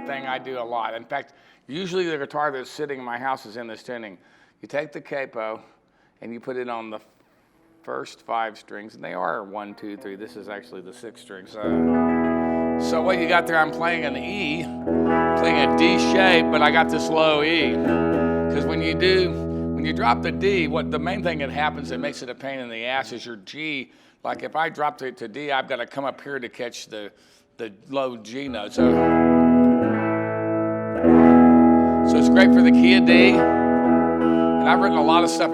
a thing I do a lot. In fact, usually the guitar that's sitting in my house is in this tuning. You take the capo and you put it on the first 5 strings, and they are 1, 2, 3. This is actually the 6th string. So what you got there, I'm playing an E, playing a D shape, but I got this low E. Because when you drop the D, the main thing that happens that makes it a pain in the ass is your G. Like if I dropped it to D, I've got to come up here to catch the low G note. So it's great for the key of D. And I've written a lot of stuff.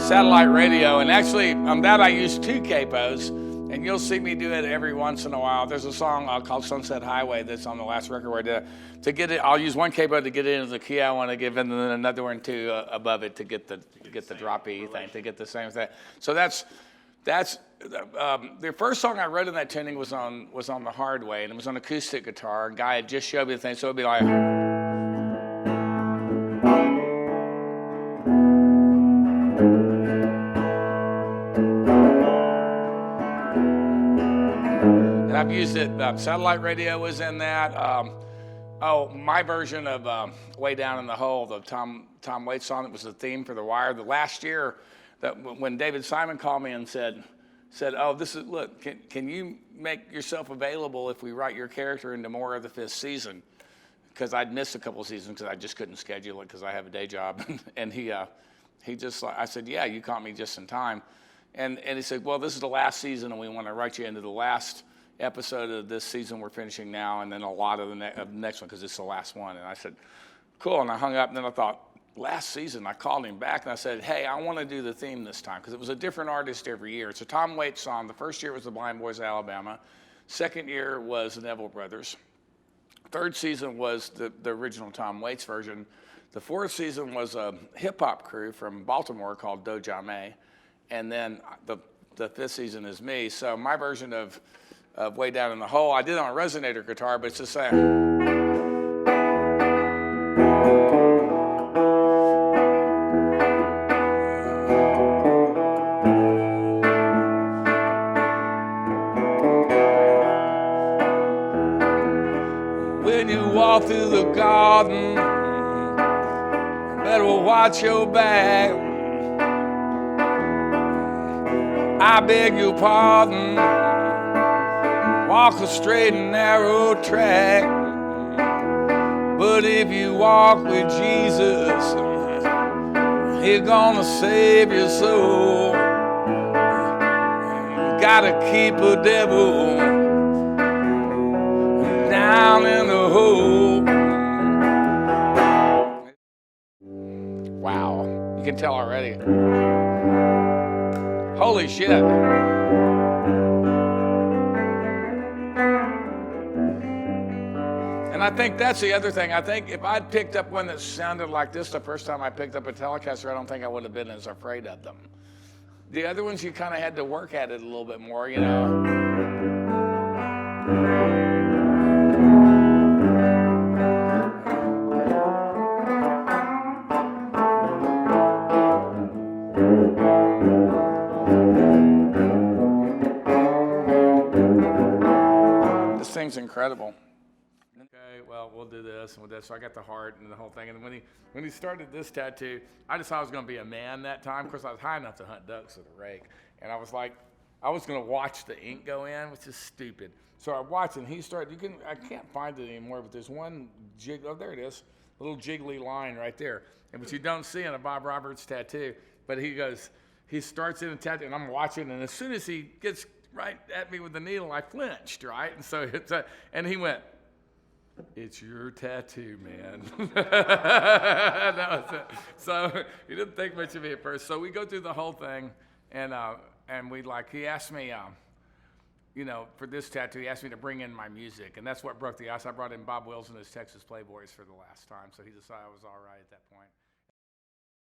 Satellite radio, and actually on that I use 2 capos, and you'll see me do it every once in a while. There's a song called Sunset Highway that's on the last record where I did it. To get it, I'll use 1 capo to get it into the key I want to give, and then another one above it to get the drop E thing, to get the same thing. So that's the first song I wrote in that tuning was on the hard way, and it was on acoustic guitar. A guy had just showed me the thing, so it'd be like. I've used it. Satellite radio was in that. My version of "Way Down in the Hole," the Tom Waits song that was the theme for The Wire. The last year, that when David Simon called me and said, "Oh, look, can you make yourself available if we write your character into more of the 5th season?" Because I'd missed a couple of seasons because I just couldn't schedule it because I have a day job. And I said, "Yeah, you caught me just in time." And he said, "Well, this is the last season, and we want to write you into the last episode of this season we're finishing now, and then a lot of the next one because it's the last one." And I said, "Cool." And I hung up, and then I thought, last season, I called him back and I said, "Hey, I want to do the theme this time," because it was a different artist every year. It's a Tom Waits song. The first year was the Blind Boys of Alabama. Second year was the Neville Brothers. Third season was the original Tom Waits version. The 4th season was a hip-hop crew from Baltimore called Doja May. And then the 5th season is me. So my version of Way Down in the Hole, I did it on a resonator guitar, but it's the same. When you walk through the garden, better watch your back. I beg your pardon. Walk a straight and narrow track, but if you walk with Jesus, He's gonna save your soul. You gotta keep a devil down in the hole. Wow, you can tell already. Holy shit. And I think that's the other thing. I think if I'd picked up one that sounded like this the first time I picked up a Telecaster, I don't think I would have been as afraid of them. The other ones, you kind of had to work at it a little bit more, you know. This thing's incredible. Okay, well, we'll do this and we'll do this. So I got the heart and the whole thing. And when he started this tattoo, I just thought I was going to be a man that time. Of course, I was high enough to hunt ducks with a rake. And I was like, I was going to watch the ink go in, which is stupid. So I watched, and he started. I can't find it anymore, but there's one jig. Oh, there it is, a little jiggly line right there, and which you don't see in a Bob Roberts tattoo. But he starts in a tattoo, and I'm watching, and as soon as he gets right at me with the needle, I flinched, right? And so and he went, "It's your tattoo, man." That was it. So he didn't think much of me at first. So we go through the whole thing, and he asked me, for this tattoo, he asked me to bring in my music, and that's what broke the ice. I brought in Bob Wills and his Texas Playboys for the last time, so he decided I was all right at that point.